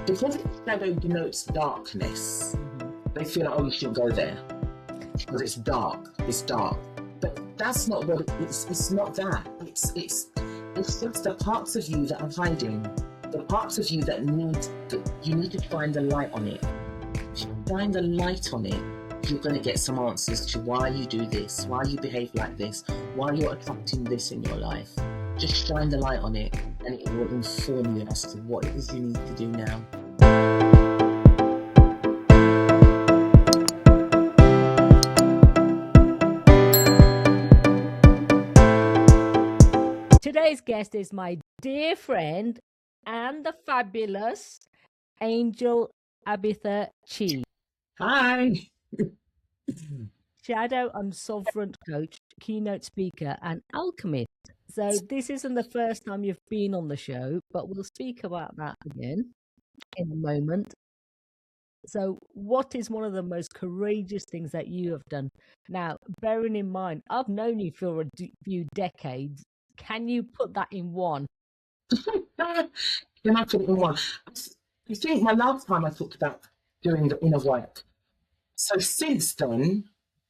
Because shadow denotes darkness, they feel like, oh, you shouldn't go there because it's dark. It's dark, but that's not what it's not that. It's just the parts of you that are hiding, the parts of you that you need to shine the light on it. If you shine the light on it, you're going to get some answers to why you do this, why you behave like this, why you're attracting this in your life. Just shine the light on it, and it will inform you as to what it is you need to do now. Today's guest is my dear friend and the fabulous Angel Abitha Chi. Hi. Shadow and Sovereign Coach, keynote speaker, and alchemist. So this isn't the first time you've been on the show, but we'll speak about that again in a moment. So what is one of the most courageous things that you have done? Now, bearing in mind, I've known you for a few decades. Can you put that in one? Can I put it in one? I think my last time I talked about doing the inner work. So since then,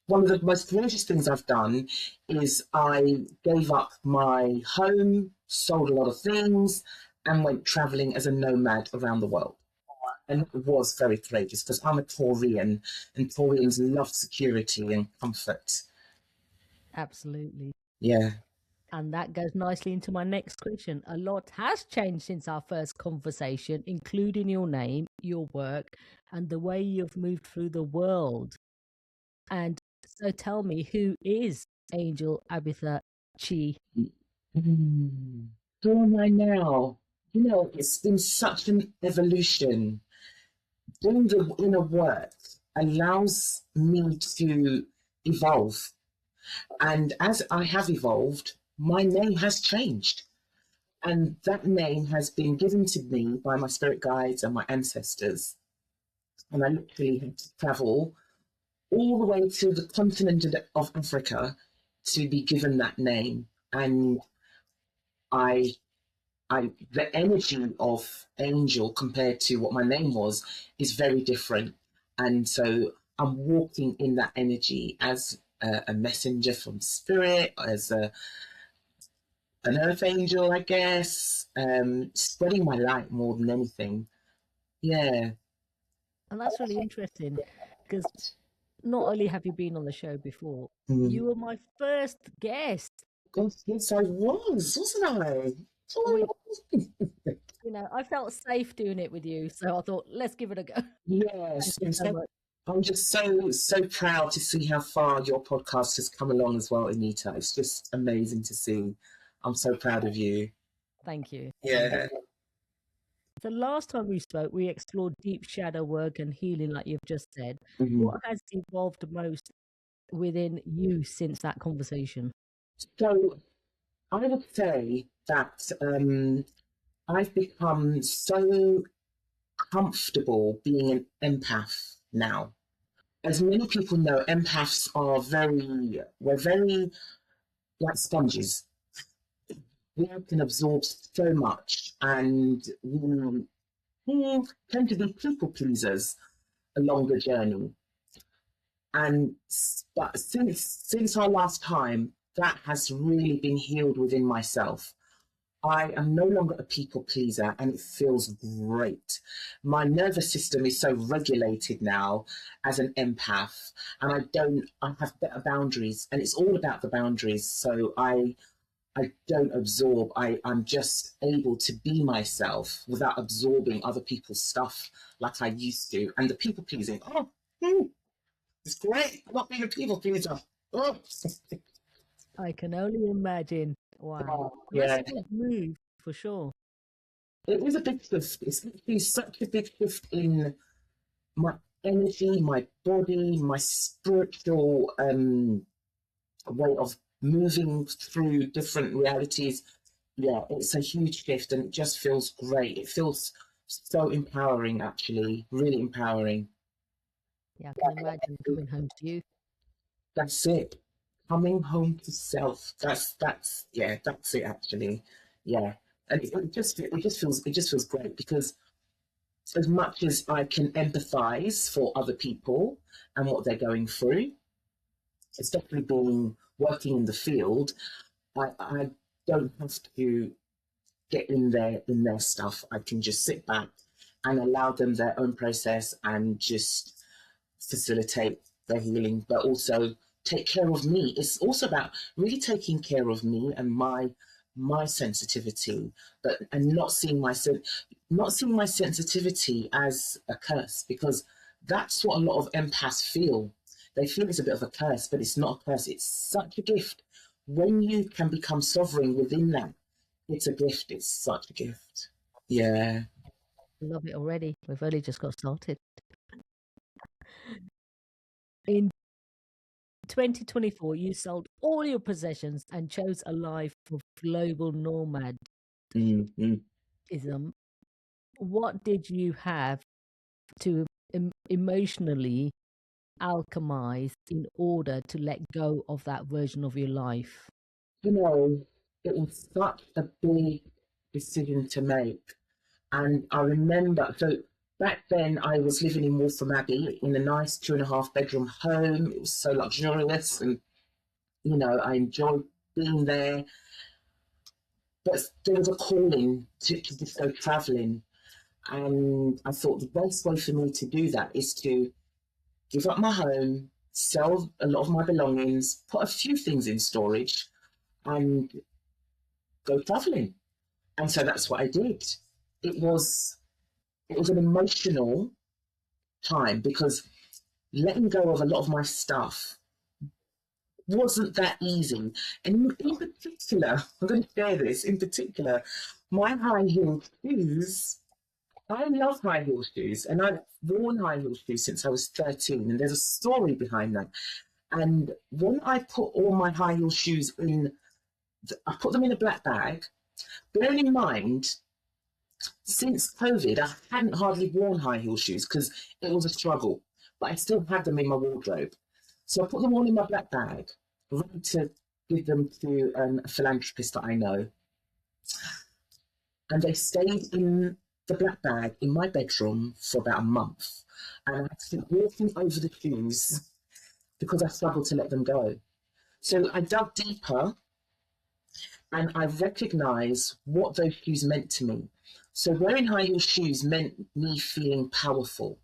one of the most courageous things I've done is I gave up my home, sold a lot of things, and went traveling as a nomad around the world. And it was very courageous because I'm a Taurian, and Taurians love security and comfort. Absolutely. Yeah. And that goes nicely into my next question. A lot has changed since our first conversation, including your name, your work, and the way you've moved through the world. And so tell me, who is Angel Abitha Chi? Who am I now? It's been such an evolution. Doing the inner work allows me to evolve. And as I have evolved, my name has changed. And that name has been given to me by my spirit guides and my ancestors. And I literally had to travel all the way to the continent of Africa to be given that name. And the energy of Angel compared to what my name was is very different. And so I'm walking in that energy as a messenger from spirit, as an earth angel, I guess, spreading my light more than anything. Yeah. And that's really interesting because not only have you been on the show before, Mm. you were my first guest. Yes, I was, wasn't I? I felt safe doing it with you, so I thought, let's give it a go. Yes. Thank you so much. I'm just so proud to see how far your podcast has come along as well, Anita. It's just amazing to see. I'm so proud of you. Thank you. Yeah. The last time we spoke, we explored deep shadow work and healing, like you've just said. Mm-hmm. What has evolved most within you since that conversation? So I would say that I've become so comfortable being an empath now. As many people know, empaths are we're very like sponges. We can absorb so much, and we tend to be people pleasers along the journey. But since our last time, that has really been healed within myself. I am no longer a people pleaser, and it feels great. My nervous system is so regulated now as an empath, and I have better boundaries, and it's all about the boundaries. So I don't absorb. I'm just able to be myself without absorbing other people's stuff like I used to. And the people pleasing, it's great. I'm not being a people pleaser. Oh. I can only imagine. Wow. Yeah. That's a big move for sure. It was a big shift. It's been such a big shift in my energy, my body, my spiritual way of moving through different realities. Yeah, it's a huge shift, and it just feels great. It feels so empowering, actually, really empowering. Yeah, I can imagine coming home to you. That's it. Coming home to self. That's it actually. Yeah. And it just feels great because as much as I can empathize for other people and what they're going through, it's definitely been working in the field. I don't have to get in their stuff. I can just sit back and allow them their own process and just facilitate their healing, but also take care of me. It's also about really taking care of me and my sensitivity, but and not seeing my sensitivity as a curse, because that's what a lot of empaths feel. They feel it's a bit of a curse, but it's not a curse. It's such a gift. When you can become sovereign within that, it's a gift. It's such a gift. Yeah. Love it already. We've only just got started. In 2024, you sold all your possessions and chose a life of global nomadism. Mm-hmm. What did you have to emotionally alchemize in order to let go of that version of your life? You know, it was such a big decision to make. And I remember, so back then I was living in Waltham Abbey in a nice 2.5 bedroom home. It was so luxurious and, you know, I enjoyed being there. But there was a calling to just go travelling. And I thought the best way for me to do that is to give up my home, sell a lot of my belongings, put a few things in storage, and go travelling. And so that's what I did. It was an emotional time because letting go of a lot of my stuff wasn't that easy. And in particular, I'm going to share this, in particular, my high heel shoes. I love high heel shoes, and I've worn high heel shoes since I was 13, and there's a story behind that. And when I put all my high heel shoes in, I put them in a black bag, bearing in mind, since COVID, I hadn't hardly worn high heel shoes because it was a struggle, but I still had them in my wardrobe. So I put them all in my black bag, ready to give them to a philanthropist that I know. And they stayed in the black bag in my bedroom for about a month. And I had to keep walking over the shoes because I struggled to let them go. So I dug deeper and I recognized what those shoes meant to me. So wearing high heel shoes meant me feeling powerful.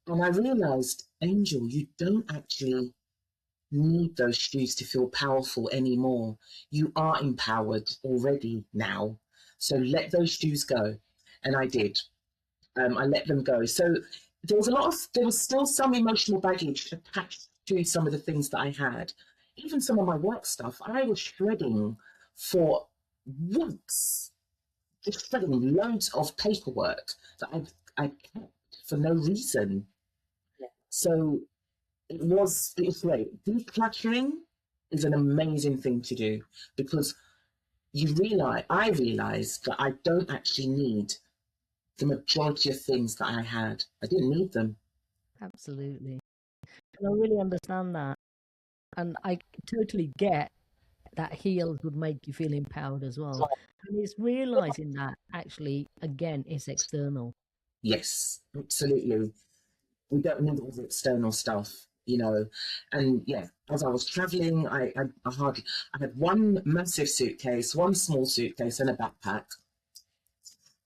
And I realized, Angel, you don't actually need those shoes to feel powerful anymore. You are empowered already now. So let those shoes go. And I did. I let them go. So there was still some emotional baggage attached to some of the things that I had. Even some of my work stuff, I was shredding for weeks, just shredding loads of paperwork that I kept for no reason. Yeah. So it was great. Decluttering is an amazing thing to do because I realized that I don't actually need the majority of things that I had. I didn't need them. Absolutely. And I really understand that. And I totally get that heels would make you feel empowered as well. And it's realizing that actually, again, it's external. Yes, absolutely. We don't need all the external stuff, you know. And yeah, as I was traveling, I had one massive suitcase, one small suitcase, and a backpack.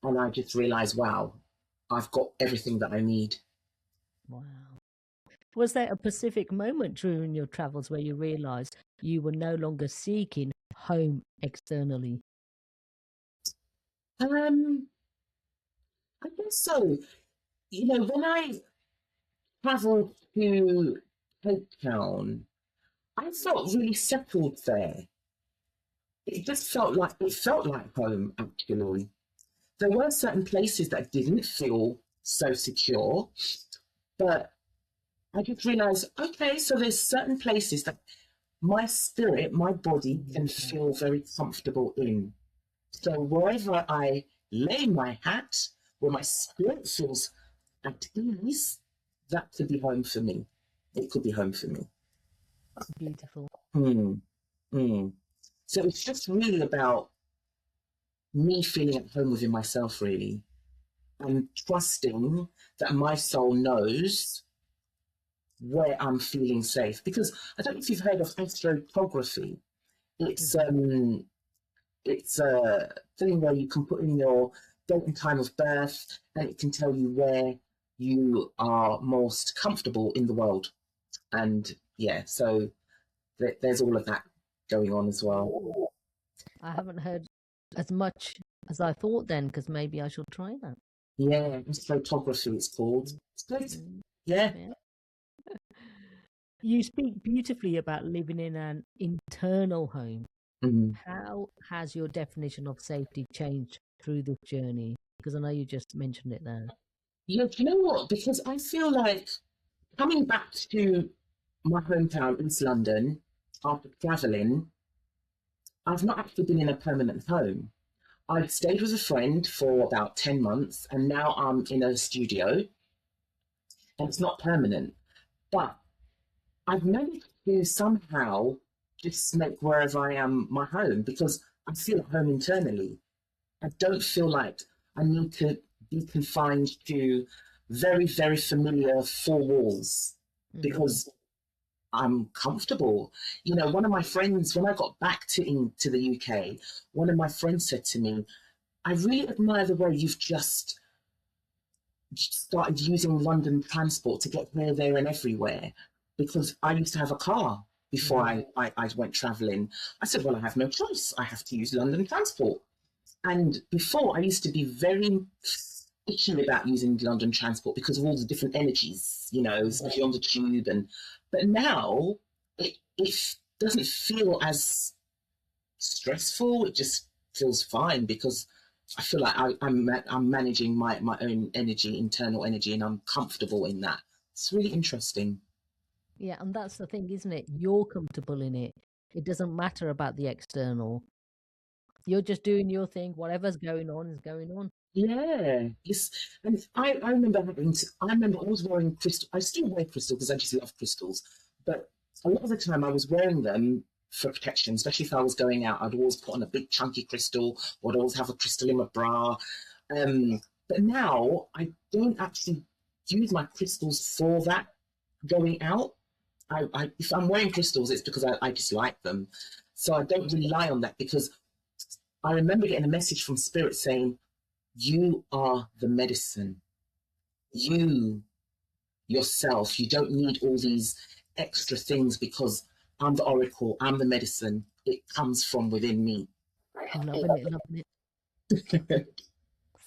And I just realized, wow, I've got everything that I need. Wow. Was there a specific moment during your travels where you realized you were no longer seeking home externally? I guess so. You know, when I traveled to Cape Town, I felt really settled there. It felt like home actually. There were certain places that didn't feel so secure, but I just realized, okay, so there's certain places that my spirit, my body can feel very comfortable in. So wherever I lay my hat, where my spirit feels at ease, that could be home for me. It could be home for me. Beautiful. So it's just really about me feeling at home within myself, really. and trusting that my soul knows where I'm feeling safe. Because I don't know if you've heard of astrophotography. It's it's a thing where you can put in your date and time of birth, and it can tell you where you are most comfortable in the world. And yeah, so there's all of that going on as well. I haven't heard as much as I thought then, because maybe I should try that. Yeah, photography it's called. It's good. Yeah. Yeah. You speak beautifully about living in an internal home. Mm. How has your definition of safety changed through this journey? Because I know you just mentioned it there. Yeah, do you know what? Because I feel like coming back to my hometown, East London, after travelling, I've not actually been in a permanent home. I've stayed with a friend for about 10 months and now I'm in a studio and it's not permanent. But I've managed to somehow just make wherever I am my home because I feel at home internally. I don't feel like I need to be confined to very, very familiar four walls because I'm comfortable. You know, one of my friends, when I got back to the UK, one of my friends said to me, I really admire the way you've just started using London transport to get here, there, and everywhere. Because I used to have a car before I went traveling. I said, well, I have no choice. I have to use London transport. And before, I used to be very itchy about using London transport because of all the different energies, you know, especially on the tube. But now it doesn't feel as stressful. It just feels fine because I feel like I'm managing my own energy, internal energy, and I'm comfortable in that. It's really interesting. Yeah, and that's the thing, isn't it? You're comfortable in it. It doesn't matter about the external. You're just doing your thing. Whatever's going on is going on. Yeah, yes. And I remember I remember always wearing crystal. I still wear crystal because I just love crystals. But a lot of the time I was wearing them for protection, especially if I was going out. I'd always put on a big chunky crystal, or I'd always have a crystal in my bra. But now I don't actually use my crystals for that going out. If I'm wearing crystals, it's because I just like them. So I don't rely on that because I remember getting a message from Spirit saying, you are the medicine. You, yourself, you don't need all these extra things because I'm the oracle, I'm the medicine. It comes from within me. Loving it, loving it.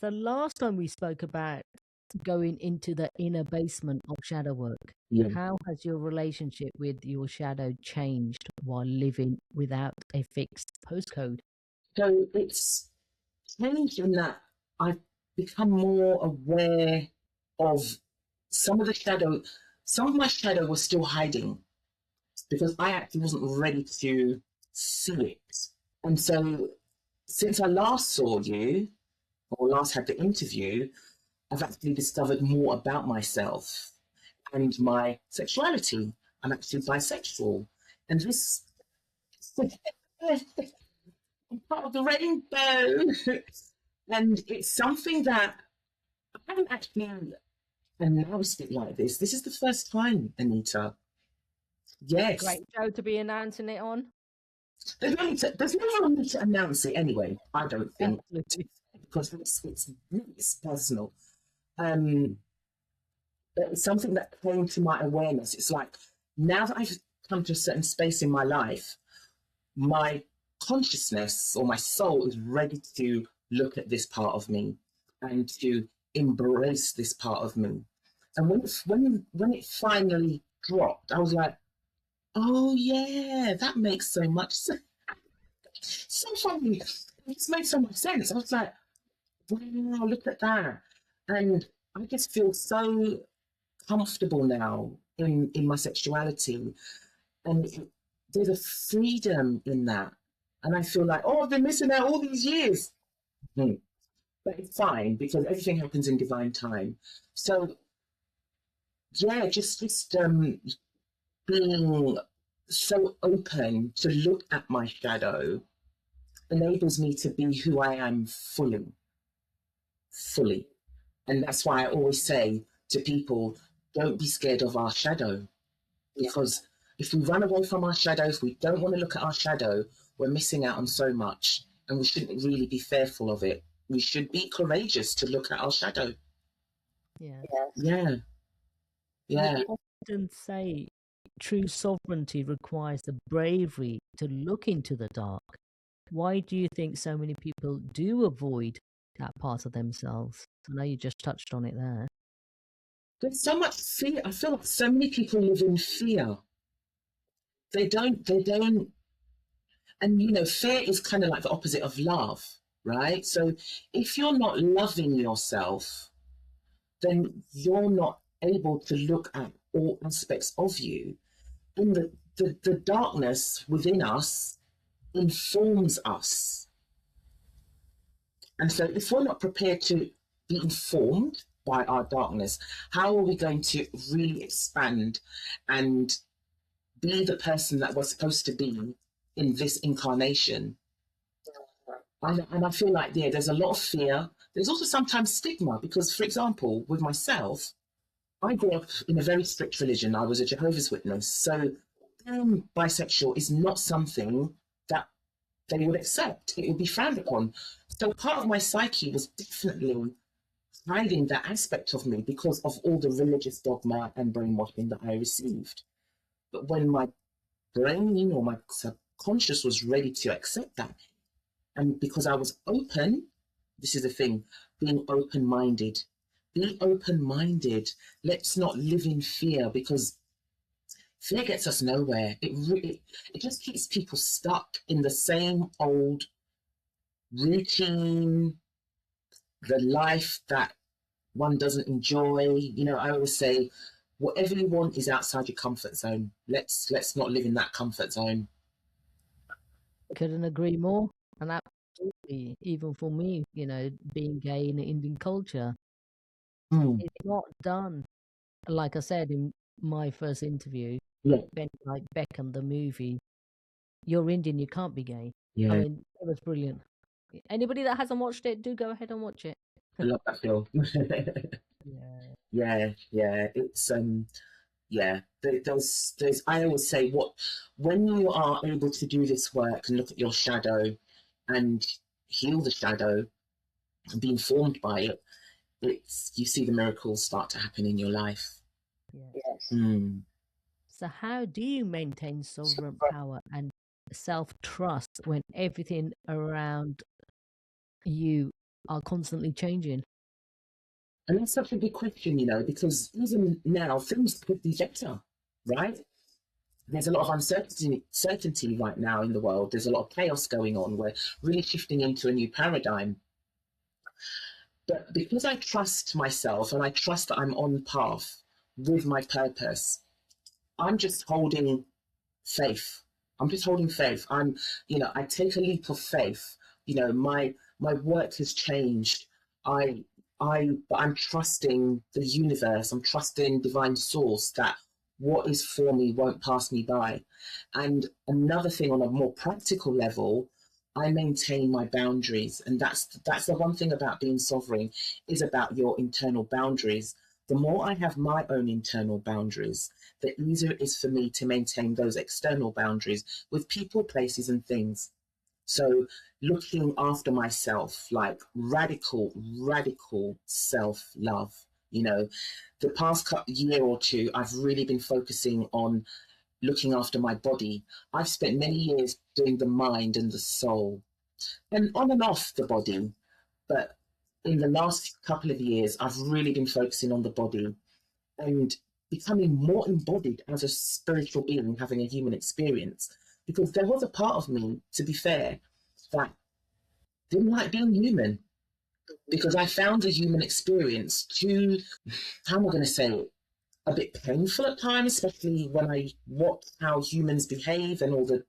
So last time we spoke about going into the inner basement of shadow work. Yeah. How has your relationship with your shadow changed while living without a fixed postcode? So it's changed in that I've become more aware of some of the shadow, some of my shadow was still hiding because I actually wasn't ready to see it. And so since I last saw you or last had the interview, I've actually discovered more about myself and my sexuality. I'm actually bisexual. And this I'm part of the rainbow. And it's something that I haven't actually announced it like this. This is the first time, Anita. Yes. Great show to be announcing it on. There's no need to announce it anyway, I don't think, Absolutely. because it's personal. But it's something that came to my awareness. It's like now that I've come to a certain space in my life, my consciousness or my soul is ready to look at this part of me and to embrace this part of me. And when it finally dropped, I was like, oh yeah, that makes so much sense. So funny. It's made so much sense. I was like, wow, look at that. And I just feel so comfortable now in my sexuality. And there's a freedom in that. And I feel like, oh, I've been missing out all these years. But it's fine because everything happens in divine time. So yeah, just being so open to look at my shadow enables me to be who I am fully. And that's why I always say to people, don't be scared of our shadow. Because if we run away from our shadow, if we don't want to look at our shadow, we're missing out on so much. And we shouldn't really be fearful of it. We should be courageous to look at our shadow. Yeah. Yeah. Yeah. You often say true sovereignty requires the bravery to look into the dark. Why do you think so many people do avoid that part of themselves? I know you just touched on it there. There's so much fear. I feel like so many people live in fear. They don't, and you know, fear is kind of like the opposite of love, right? So if you're not loving yourself, then you're not able to look at all aspects of you. And the darkness within us informs us. And so if we're not prepared to be informed by our darkness, how are we going to really expand and be the person that we're supposed to be in this incarnation? And I feel like, yeah, there's a lot of fear. There's also sometimes stigma because, for example, with myself, I grew up in a very strict religion. I was a Jehovah's Witness. So being bisexual is not something that they would accept. It would be frowned upon. So part of my psyche was definitely hiding that aspect of me because of all the religious dogma and brainwashing that I received. But when my brain or my subconscious was ready to accept that, and because I was open, this is the thing, being open-minded. Be open-minded. Let's not live in fear because fear gets us nowhere. It just keeps people stuck in the same old routine, the life that one doesn't enjoy. You know, I always say, whatever you want is outside your comfort zone. Let's not live in that comfort zone. Couldn't agree more. And absolutely, even for me, you know, being gay in Indian culture, it's not done. Like I said in my first interview, Yeah. like Beckham, the movie, you're Indian, you can't be gay. Yeah. I mean, it was brilliant. Anybody that hasn't watched it, do go ahead and watch it. I love that film. Yeah. Yeah. It's yeah. There's I always say when you are able to do this work and look at your shadow and heal the shadow and be informed by it, it's you see the miracles start to happen in your life. Yes. So how do you maintain sovereign power and self-trust when everything around you are constantly changing? And that's such a big question, you know, because even now things could be better, right? There's a lot of uncertainty right now in the world. There's a lot of chaos going on. We're really shifting into a new paradigm. But because I trust myself and I trust that I'm on path with my purpose, I'm just holding faith. I'm just holding faith. I take a leap of faith. You know, my work has changed. But I'm trusting the universe. I'm trusting divine source that what is for me won't pass me by. And another thing on a more practical level, I maintain my boundaries. And that's the one thing about being sovereign is about your internal boundaries. The more I have my own internal boundaries, the easier it is for me to maintain those external boundaries with people, places, and things. So looking after myself, like radical self-love. You know, the past year or two, I've really been focusing on looking after my body. I've spent many years doing the mind and the soul and on and off the body. But in the last couple of years, I've really been focusing on the body and becoming more embodied as a spiritual being having a human experience. Because there was a part of me, to be fair, that didn't like being human. Because I found the human experience too, how am I going to say it, a bit painful at times, especially when I watch how humans behave and all the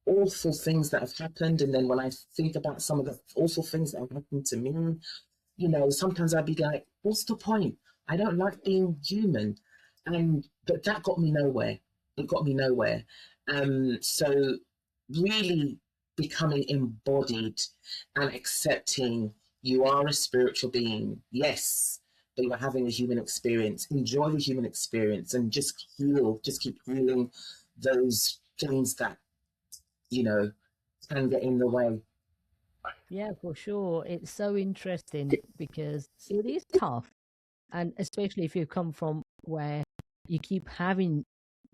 awful things that have happened. And then when I think about some of the awful things that have happened to me, you know, sometimes I'd be like, what's the point? I don't like being human. But that got me nowhere. It got me nowhere. So really becoming embodied and accepting you are a spiritual being. Yes, that you're having a human experience. Enjoy the human experience and just heal, just keep healing those things that, you know, can get in the way. Yeah, for sure. It's so interesting because it is tough. And especially if you come from where you keep having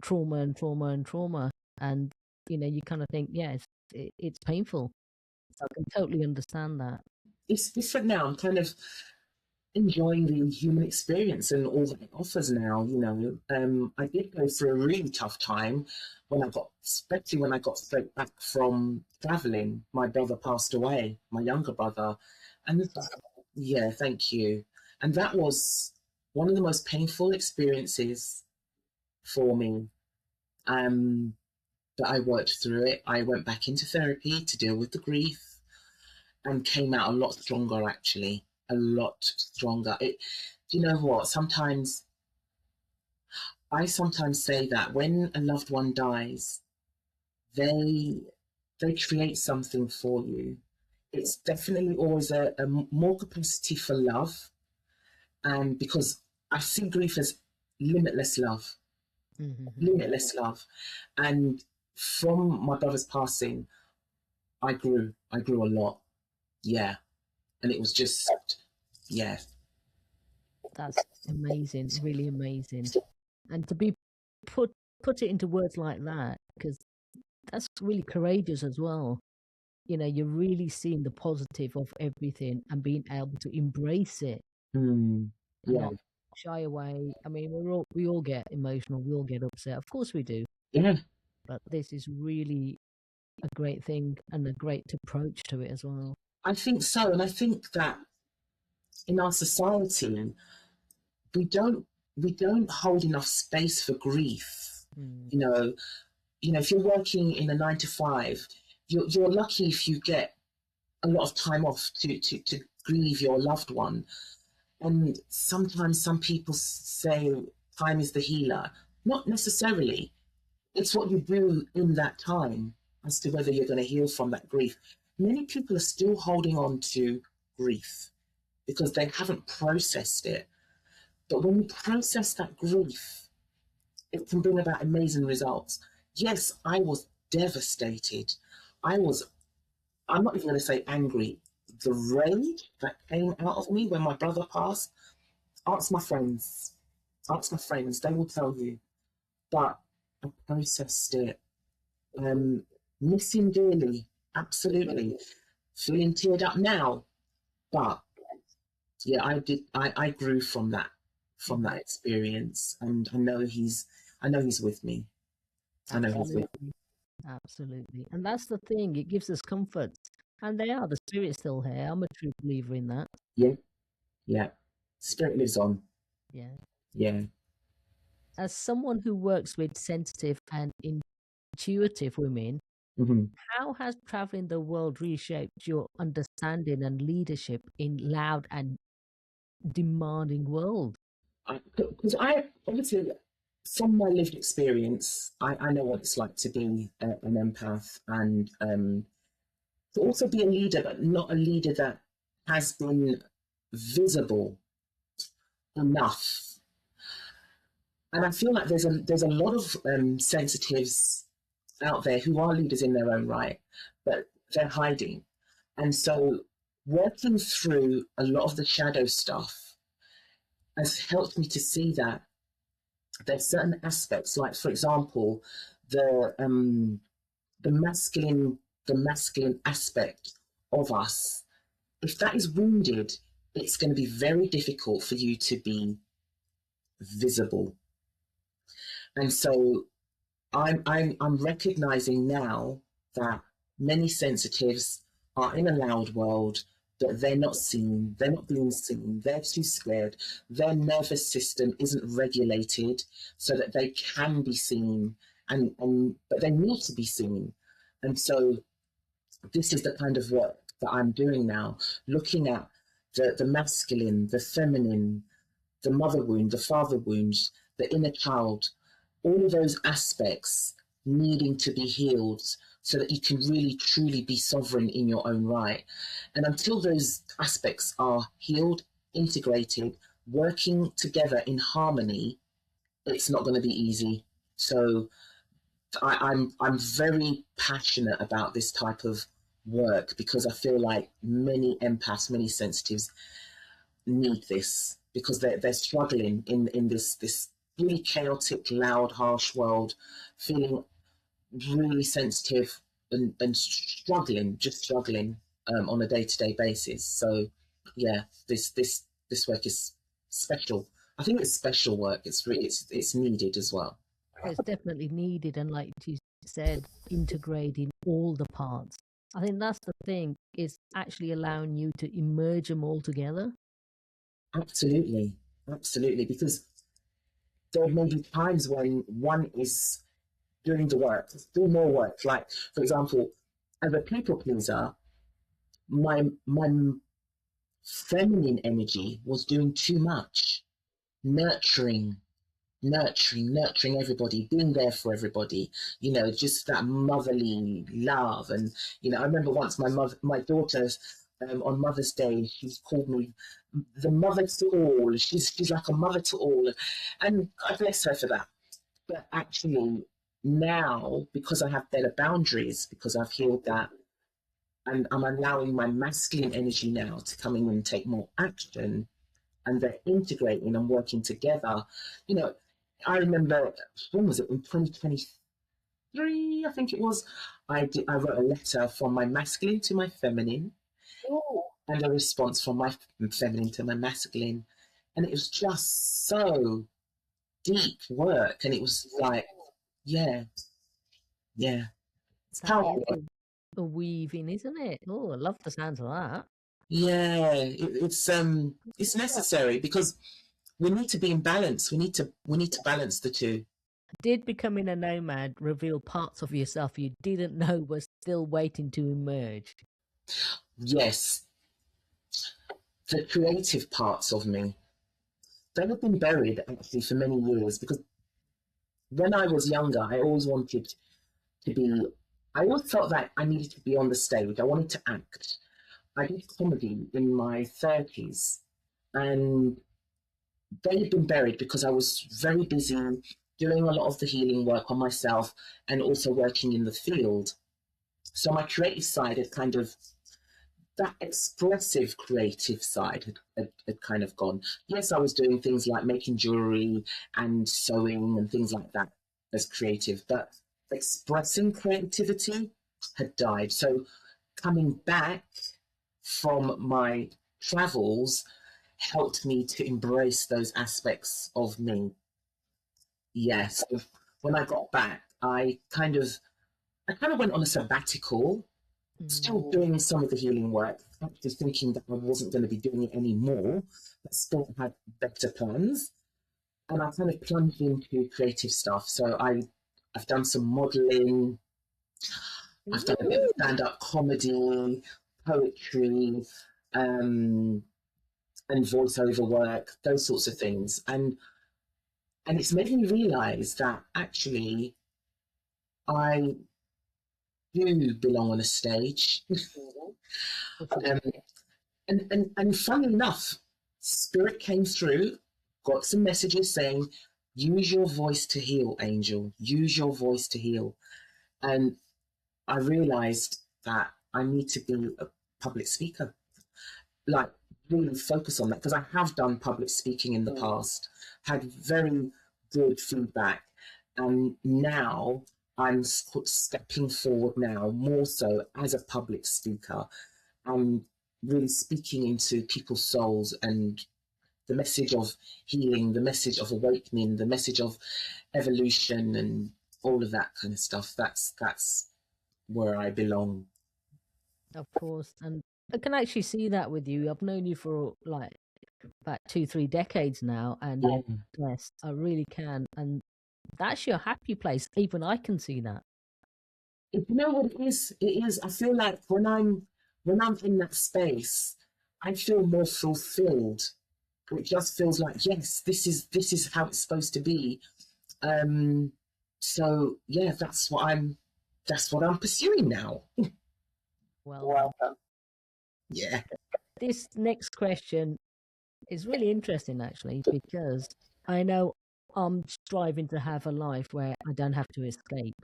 trauma and trauma and trauma, and you kind of think, yes, it's painful. So I can totally understand that. It's different now. I'm kind of enjoying the human experience and all that it offers now. I did go through a really tough time especially when I got straight back from traveling. My brother passed away, my younger brother, and yeah, thank you. And that was one of the most painful experiences for me. But I worked through it. I went back into therapy to deal with the grief and came out a lot stronger, actually, a lot stronger. Do you know what? I sometimes say that when a loved one dies, they they create something for you. It's definitely always a more capacity for love, and because I see grief as limitless love, Mm-hmm. limitless love, and from my brother's passing, I grew a lot, yeah, and it was just, yeah. That's amazing, really amazing. And to be put put it into words like that, because that's really courageous as well. You're really seeing the positive of everything and being able to embrace it Mm, and yeah, not shy away. I mean, we all get emotional, we all get upset. Of course we do. yeah. But this is really a great thing and a great approach to it as well. I think so, and I think that in our society we don't we don't hold enough space for grief. Mm. You know, if you're working in a 9 to 5, you're lucky if you get a lot of time off to grieve your loved one. And sometimes some people say time is the healer. Not necessarily. It's what you do in that time as to whether you're going to heal from that grief. Many people are still holding on to grief because they haven't processed it. But when you process that grief, it can bring about amazing results. Yes, I was devastated. I was, I'm not even going to say angry. The rage that came out of me when my brother passed, ask my friends. Ask my friends, they will tell you. But I processed it. Missing dearly, absolutely. Feeling teared up now. But yeah, I grew from that experience, and I know he's with me. I know he's with Absolutely. Absolutely. And that's the thing, it gives us comfort. And the spirit's still here. I'm a true believer in that. me. Yeah, yeah. Spirit lives on. Yeah. Yeah. As someone who works with sensitive and intuitive women, Mm-hmm. how has traveling the world reshaped your understanding and leadership in loud and demanding world? Because I obviously, from my lived experience, I know what it's like to be an empath, and to also be a leader, but not a leader that has been visible enough. And I feel like there's a lot of sensitives out there who are leaders in their own right, but they're hiding. And so working through a lot of the shadow stuff has helped me to see that there's certain aspects, like for example, the um, the masculine the masculine aspect of us. If that is wounded, it's going to be very difficult for you to be visible. And so I'm recognizing now that many sensitives are in a loud world, but they're not seen, they're not being seen, they're too scared. Their nervous system isn't regulated so that they can be seen, and but they need to be seen. And so this is the kind of work that I'm doing now, looking at the masculine, the feminine, the mother wound, the father wound, the inner child, all of those aspects needing to be healed so that you can really truly be sovereign in your own right. And until those aspects are healed, integrated, working together in harmony, it's not going to be easy. So I'm very passionate about this type of work because I feel like many empaths, many sensitives need this because they're struggling in this really chaotic, loud, harsh world, feeling really sensitive and struggling, just struggling on a day-to-day basis. So yeah, this work is special. I think it's special work. It's needed as well. It's definitely needed, and like you said, integrating all the parts. I think that's the thing, is actually allowing you to emerge them all together. Absolutely, absolutely. Because there may be times when one is doing the work, doing more work. Like for example, as a people pleaser, my feminine energy was doing too much, nurturing, nurturing everybody, being there for everybody, just that motherly love. And, I remember once my daughter, on Mother's Day, she's called me the mother to all. She's like a mother to all. And I bless her for that. But actually, now, because I have better boundaries, because I've healed that, and I'm allowing my masculine energy now to come in and take more action, and they're integrating and working together. You know, I remember, when was it, in 2023, I think it was, I wrote a letter from my masculine to my feminine, and a response from my feminine to my masculine. And it was just so deep work. And it was like, yeah, yeah, it's That is powerful. a weaving, isn't it? Oh, I love the sound of that. Yeah, it's necessary because we need to be in balance. We need to balance the two. Did becoming a nomad reveal parts of yourself you didn't know were still waiting to emerge? Yes, the creative parts of me, they have been buried actually for many years because when I was younger, I always wanted to be, I always felt that I needed to be on the stage. I wanted to act. I did comedy in my 30s, and they had been buried because I was very busy doing a lot of the healing work on myself and also working in the field. So my creative side had kind of, that expressive creative side had kind of gone. Yes, I was doing things like making jewelry and sewing and things like that as creative, but expressing creativity had died. So coming back from my travels helped me to embrace those aspects of me. Yes. So when I got back, I kind of went on a sabbatical, still doing some of the healing work, actually thinking that I wasn't going to be doing it anymore, but still had better plans. And I kind of plunged into creative stuff. So I've done some modeling, I've done a bit of stand-up comedy, poetry, um, and voiceover work, those sorts of things. And it's made me realize that actually I do belong on a stage. um, and funnily enough, Spirit came through, got some messages saying, use your voice to heal, Angel. Use your voice to heal. And I realized that I need to be a public speaker, like really focus on that, because I have done public speaking in the past, had very good feedback, and now I'm stepping forward now more so as a public speaker and really speaking into people's souls and the message of healing, the message of awakening, the message of evolution and all of that kind of stuff. That's where I belong. Of course. And I can actually see that with you. I've known you for like about 2, 3 decades now, and Yeah. yes, I really can. And that's your happy place. Even I can see that. You know what it is? It is. I feel like when I'm in that space, I feel more fulfilled. It just feels like, yes, this is how it's supposed to be. Um, so yeah, that's what I'm pursuing now. Well done. Yeah. This next question It's really interesting actually, because I know I'm striving to have a life where I don't have to escape.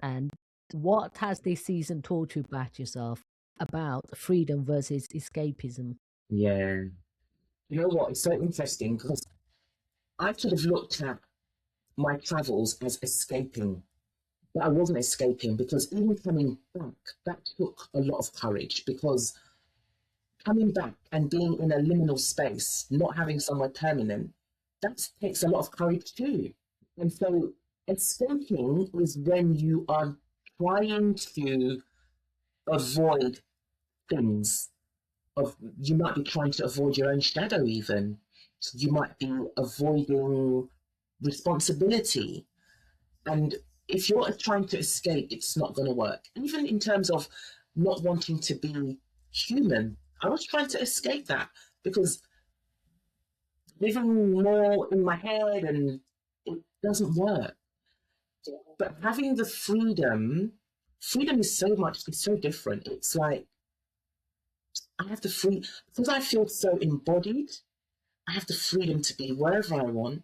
And what has this season taught you about yourself about freedom versus escapism? Yeah. You know what? It's so interesting because I could have looked at my travels as escaping, but I wasn't escaping because even coming back, that took a lot of courage because coming back and being in a liminal space, not having somewhere permanent, that takes a lot of courage too. And so escaping is when you are trying to avoid things. Of you might be trying to avoid your own shadow even. You might be avoiding responsibility. And if you're trying to escape, it's not going to work. Even in terms of not wanting to be human, I was trying to escape that because living more in my head and it doesn't work. But having the freedom is so much, it's so different. It's like I have the free, because I feel so embodied, I have the freedom to be wherever I want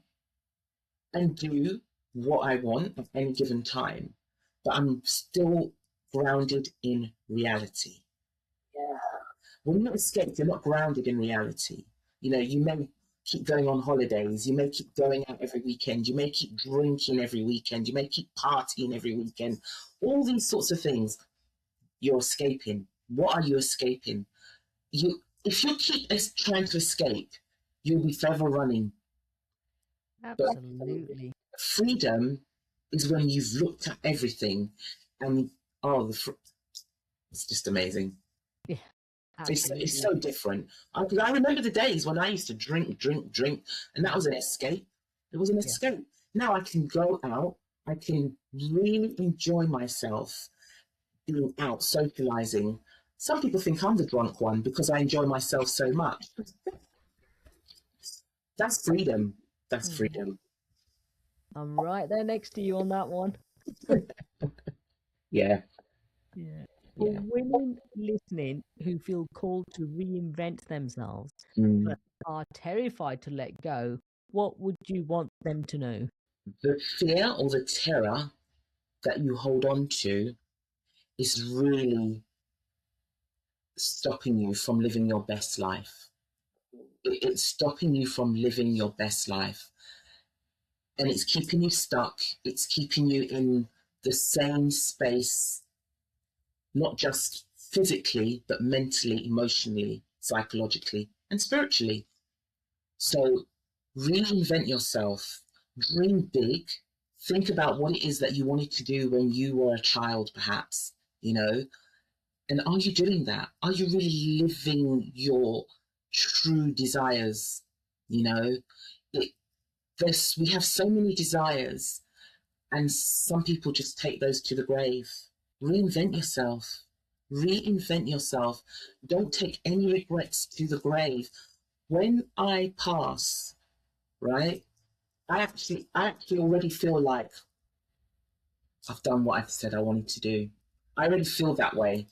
and do what I want at any given time. But I'm still grounded in reality. Yeah. When you're not escaped, you're not grounded in reality. You know, you may keep going on holidays, you may keep going out every weekend, you may keep drinking every weekend, you may keep partying every weekend, all these sorts of things. You're escaping. What are you escaping? If you keep trying to escape, you'll be forever running. But Absolutely. freedom is when you've looked at everything and oh, it's just amazing. Yeah, It's absolutely. so different. Because I remember the days when I used to drink, and that was an escape. It was an Yeah. escape. Now I can go out, I can really enjoy myself being out, socializing. Some people think I'm the drunk one because I enjoy myself so much. That's freedom. That's Mhm. freedom. I'm right there next to you on that one. Yeah, Yeah. For yeah. women listening who feel called to reinvent themselves Mm. but are terrified to let go, what would you want them to know? The fear or the terror that you hold on to is really stopping you from living your best life. It's stopping you from living your best life. And it's keeping you stuck. It's keeping you in the same space, not just physically, but mentally, emotionally, psychologically, and spiritually. So reinvent yourself, dream big, think about what it is that you wanted to do when you were a child, perhaps, you know, and are you doing that? Are you really living your true desires? You know, it, we have so many desires, and some people just take those to the grave. Reinvent yourself. Reinvent yourself. Don't take any regrets to the grave. When I pass, right? I actually already feel like I've done what I've said I wanted to do. I already feel that way.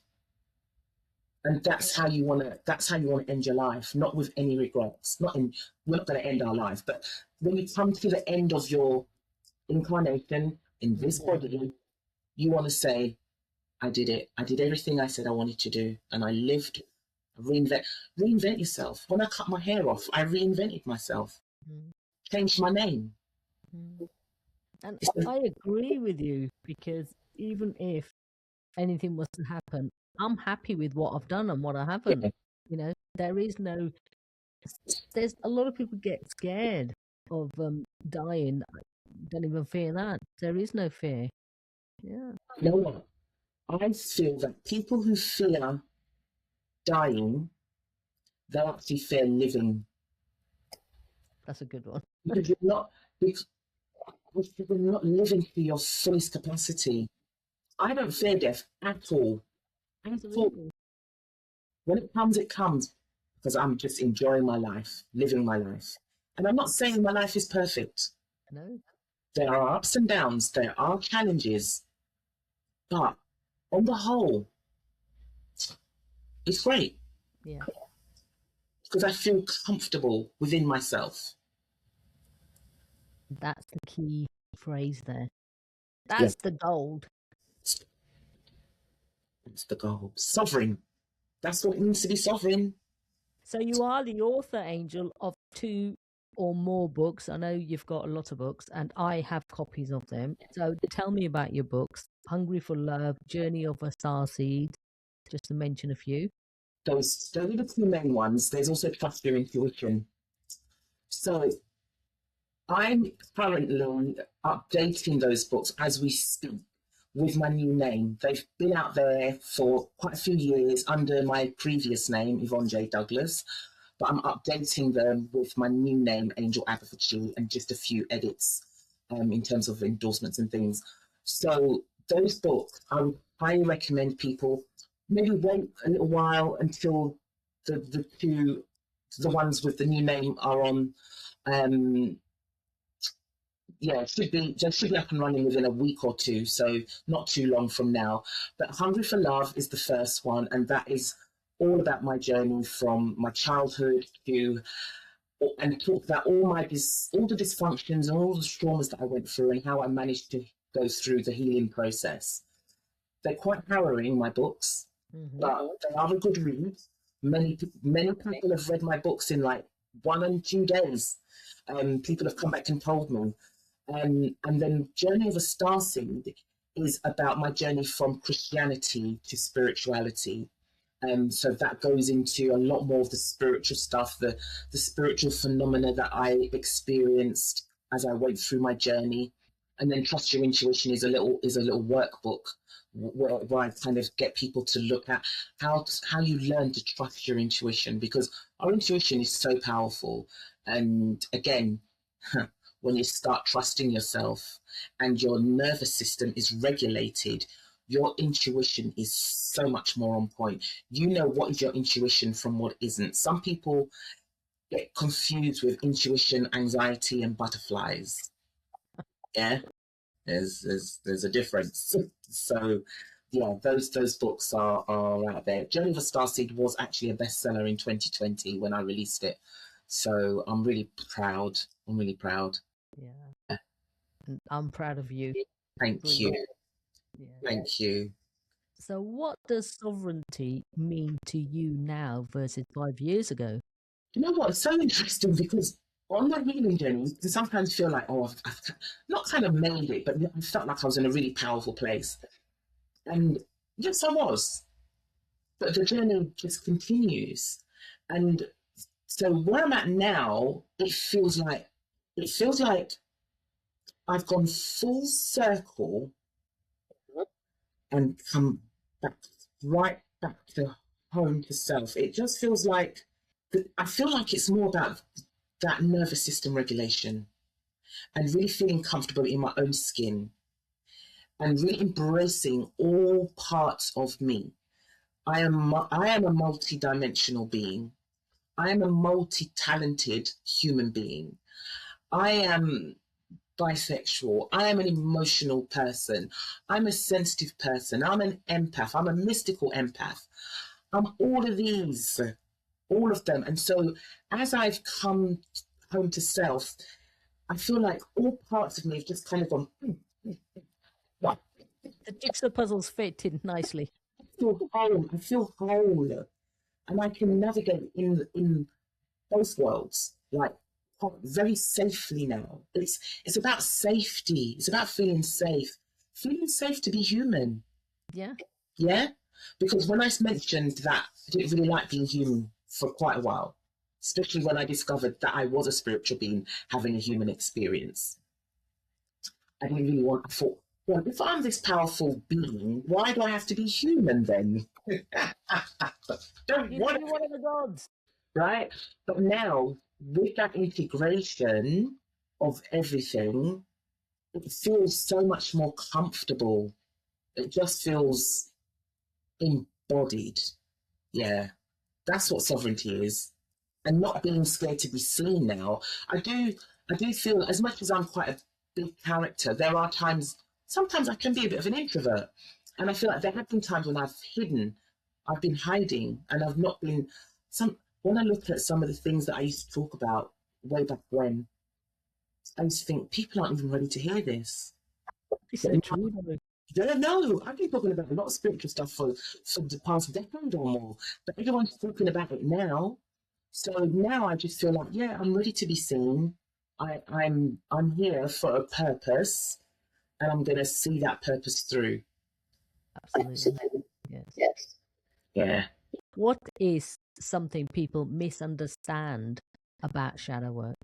And that's how you want to end your life, not with any regrets. Not in We're not going to end our life, but when you come to the end of your incarnation in this Mhm. body, you want to say, I did it. I did everything I said I wanted to do, and I lived. Reinvent yourself. When I cut my hair off, I reinvented myself. Mhm. Changed my name. Mhm. And It's I agree with you, because even if anything was to happen, I'm happy with what I've done and what I haven't. yeah, There is no, there's a lot of people get scared of dying. Don't even fear that. There is no fear. Yeah, you know what? I feel that people who fear dying, they actually fear living that's a good one. because because you're not living to your fullest capacity. I don't fear death at all. At all. Absolutely. When it comes because I'm just enjoying my life, living my life. And I'm not saying my life is perfect. No. There are ups and downs, there are challenges, but on the whole, it's great. Yeah. because I feel comfortable within myself. That's the key phrase there. Yeah, That's the gold. it's the goal. Sovereign. That's what it means to be sovereign. So you are the author, Angel, of 2 or more books. I know you've got a lot of books, and I have copies of them. So tell me about your books. Hungry for Love, Journey of a Starseed, just to mention a few. Those are the two main ones. There's also Trust Your Intuition. So I'm currently updating those books as we speak with my new name. They've been out there for quite a few years under my previous name, Yvonne J. Douglas, but I'm updating them with my new name, Angel Abitha Chi, and just a few edits in terms of endorsements and things. So those books, I would highly recommend people maybe wait a little while until the ones with the new name are on. Yeah, should be up and running within a week or two, so not too long from now. But Hungry for Love is the first one, and that is all about my journey from my childhood to and talk about all the dysfunctions and all the traumas that I went through and how I managed to go through the healing process. They're quite harrowing, my books, but they are a good read. Many people have read my books in like 1 and 2 days. People have come back and told me. And then Journey of a Starseed is about my journey from Christianity to spirituality. So that goes into a lot more of the spiritual stuff, the spiritual phenomena that I experienced as I went through my journey. And then Trust Your Intuition is a little workbook where I kind of get people to look at how you learn to trust your intuition, because our intuition is so powerful. And again, when you start trusting yourself and your nervous system is regulated, your intuition is so much more on point. You know what is your intuition from what isn't. Some people get confused with intuition, anxiety, and butterflies. Yeah, there's a difference. So yeah, those books are out there. Journey of a Starseed was actually a bestseller in 2020 when I released it. So I'm really proud. I'm really proud. Yeah. And I'm proud of you. Thank Brilliant. you. Yeah. Thank you. So what does sovereignty mean to you now versus 5 years ago? You know what? It's so interesting because on my healing journey, you sometimes feel like, oh, I've not kind of made it, but I felt like I was in a really powerful place. And yes, I was. But the journey just continues. And so where I'm at now, it feels like I've gone full circle and come back right back to home to self. It just feels like I feel like it's more about that nervous system regulation and really feeling comfortable in my own skin and really embracing all parts of me. I am a multi-dimensional being. I am a multi-talented human being. I am bisexual. I am an emotional person. I'm a sensitive person. I'm an empath. I'm a mystical empath. I'm all of these, all of them. And so as I've come home to self, I feel like all parts of me have just kind of gone, right. The jigsaw puzzles fit in nicely. I feel whole. And I can navigate in both worlds, like very safely now. It's about safety. It's about feeling safe to be human. Yeah. Yeah, because when I mentioned that I didn't really like being human for quite a while, especially when I discovered that I was a spiritual being having a human experience. I didn't really want. I thought, well, if I'm this powerful being, why do I have to be human then? Don't You want can be one of the gods. right? But now, with that integration of everything, it feels so much more comfortable. It just feels embodied. Yeah, that's what sovereignty is. And not being scared to be seen now. I do feel, as much as I'm quite a big character, there are times, sometimes I can be a bit of an introvert. And I feel like there have been times when I've been hiding, and I've not been when I look at some of the things that I used to talk about way back when, I used to think people aren't even ready to hear this. It's But so now, true, though. yeah, no, I've been talking about a lot of spiritual stuff for the past decade or more, but everyone's talking about it now. So now I just feel like, yeah, I'm ready to be seen. I'm here for a purpose, and I'm going to see that purpose through. Absolutely. Yes. Yeah. What is something people misunderstand about shadow work?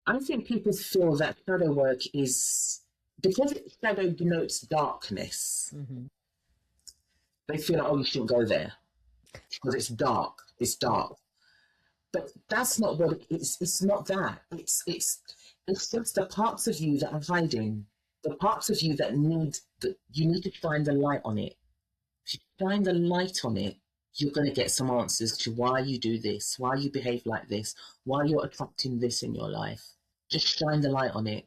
I think people feel that shadow work is because shadow denotes darkness. Hmm. They feel like, oh, you shouldn't go there because it's dark. It's Yeah. dark. But that's not what it is. It's not that. It's just the parts of you that are hiding. The parts of you that you need to shine the light on it. If you shine the light on it, you're going to get some answers to why you do this, why you behave like this, why you're attracting this in your life. Just shine the light on it,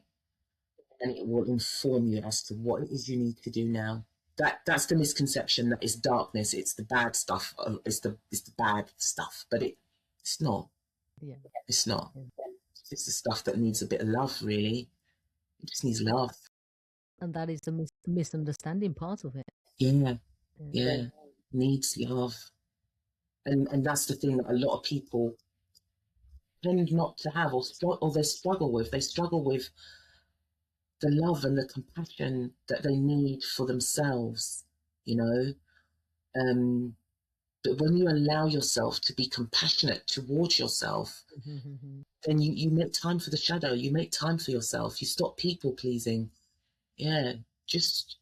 and it will inform you as to what it is you need to do now. That's the misconception that it's darkness, it's the bad stuff, it's the bad stuff, but it's not. Yeah. It's not. Yeah. It's the stuff that needs a bit of love, really. It just needs love. And that is the misunderstanding part of it. Yeah, Yeah. yeah, needs love, and that's the thing that a lot of people tend not to have, or they struggle with. They struggle with the love and the compassion that they need for themselves. You know, but when you allow yourself to be compassionate towards yourself, Mhm. then you make time for the shadow. You make time for yourself. You stop people pleasing. Yeah, just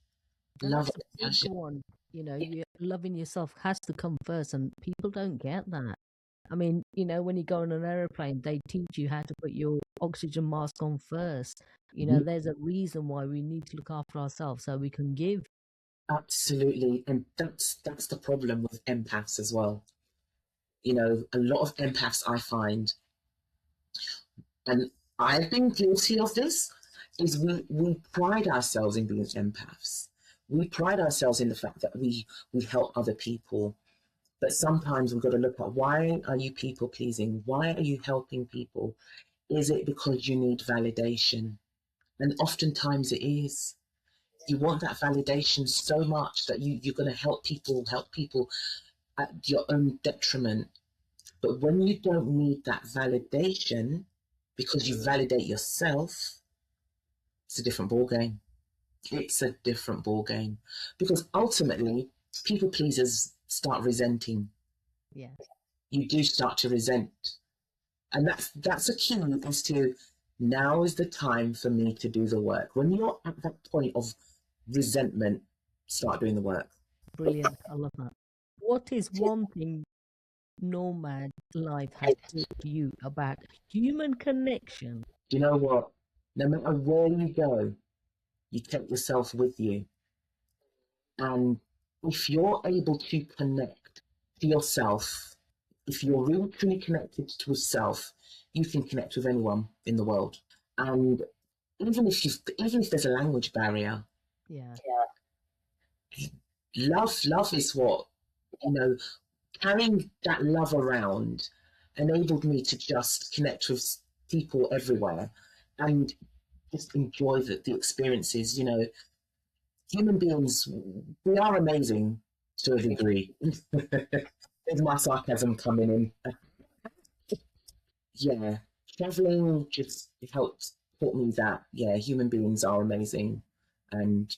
And love that's a and big compassion. one. Loving yourself has to come first, and people don't get that. I mean, when you go on an aeroplane, they teach you how to put your oxygen mask on first. Mhm. There's a reason why we need to look after ourselves so we can give. Absolutely, and that's the problem with empaths as well. You know, a lot of empaths I find, and I've been guilty of this, is we pride ourselves in being empaths. We pride ourselves in the fact that we help other people. But sometimes we've got to look at, why are you people pleasing? Why are you helping people? Is it because you need validation? And oftentimes it is. You want that validation so much that you're going to help people at your own detriment. But when you don't need that validation because you validate yourself, it's a different ball game. It's a different ball game because ultimately, people pleasers start resenting. Yeah. You do start to resent, and that's a key as to, now is the time for me to do the work. When you're at that point of resentment, start doing the work. Brilliant. I love that. What is one thing nomad life has taught you about human connection? Do you know what? No matter where you go, you take yourself with you. And if you're able to connect to yourself, if you're really truly connected to yourself, you can connect with anyone in the world. And even if there's a language barrier, Yeah. love is what, you know, carrying that love around enabled me to just connect with people everywhere and just enjoy the experiences. You know, human beings, we are amazing to a degree. There's my sarcasm coming in. Yeah, traveling just helped taught me that, yeah, human beings are amazing, and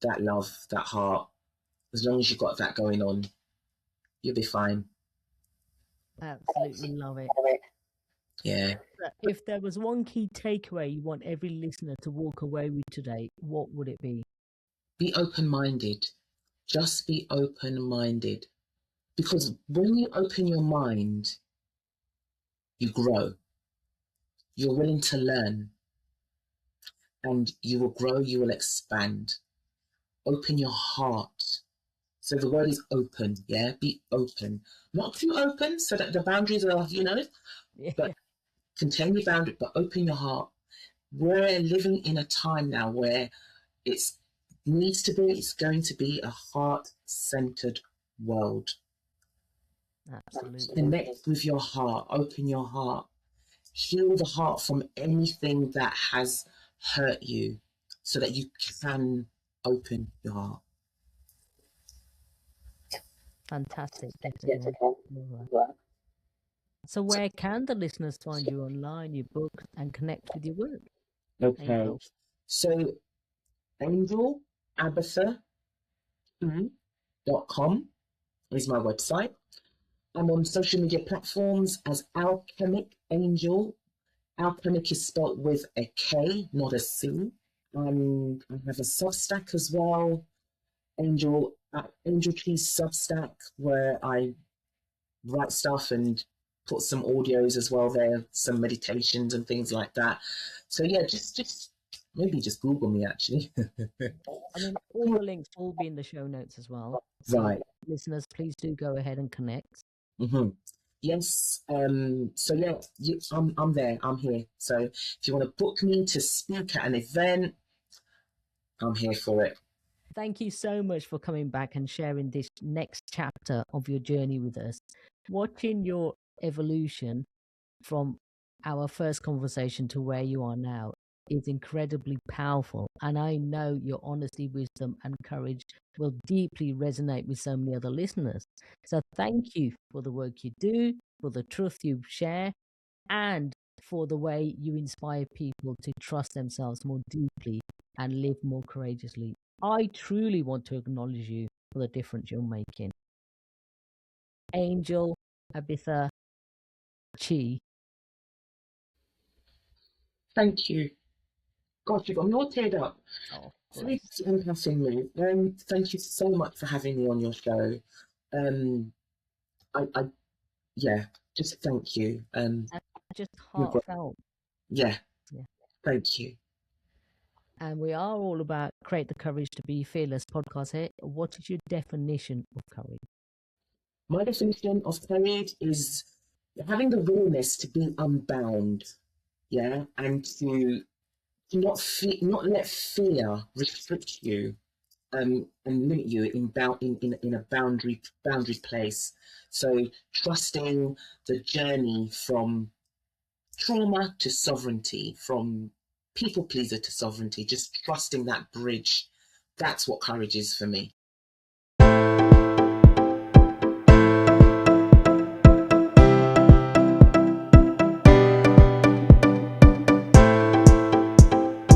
that love, that heart, as long as you've got that going on, you'll be fine. Absolutely love it. Yeah. If there was one key takeaway you want every listener to walk away with today, what would it be? Be open minded. Just be open minded. Because when you open your mind, you grow. You're willing to learn, and you will grow, you will expand. Open your heart. So the word is open, yeah? Be open. Not too open so that the boundaries are, Yeah. but contain your boundary, but open your heart. We're living in a time now where it's it's going to be a heart centered world. Absolutely. Connect with your heart, open your heart, heal the heart from anything that has hurt you so that you can open your heart. Fantastic. Definitely want to know that. So where can the listeners find you online, your book, and connect with your work? Okay. Angel. So Angel Abitha Chi.com is my website. I'm on social media platforms as Alchemic Angel. Alchemic is spelled with a K, not a C. And I have a Substack as well, Angel Chi's Substack, where I write stuff and put some audios as well there, some meditations and things like that. So yeah, just maybe just Google me actually. I mean, all the links will be in the show notes as well. So Right. listeners, please do go ahead and connect. Mm-hmm. Yes. So yeah, I'm there. I'm here. So if you want to book me to speak at an event, I'm here for it. Thank you so much for coming back and sharing this next chapter of your journey with us. Watching your evolution from our first conversation to where you are now is incredibly powerful. And I know your honesty, wisdom, and courage will deeply resonate with so many other listeners. So thank you for the work you do, for the truth you share, and for the way you inspire people to trust themselves more deeply and live more courageously. I truly want to acknowledge you for the difference you're making. Angel Abitha Chi. Thank you. Gosh, you've got me all teared up. Oh, Thanks for having me. Thank you so much for having me on your show. I yeah, just thank you. just You're great. heartfelt. Yeah, Yeah. thank you. And we are all about create the courage to be fearless podcast here. What is your definition of courage? My definition of courage is having the willingness to be unbound, yeah, and to not let fear restrict you and limit you in a boundary place. So trusting the journey from trauma to sovereignty, from people pleaser to sovereignty, just trusting that bridge. That's what courage is for me.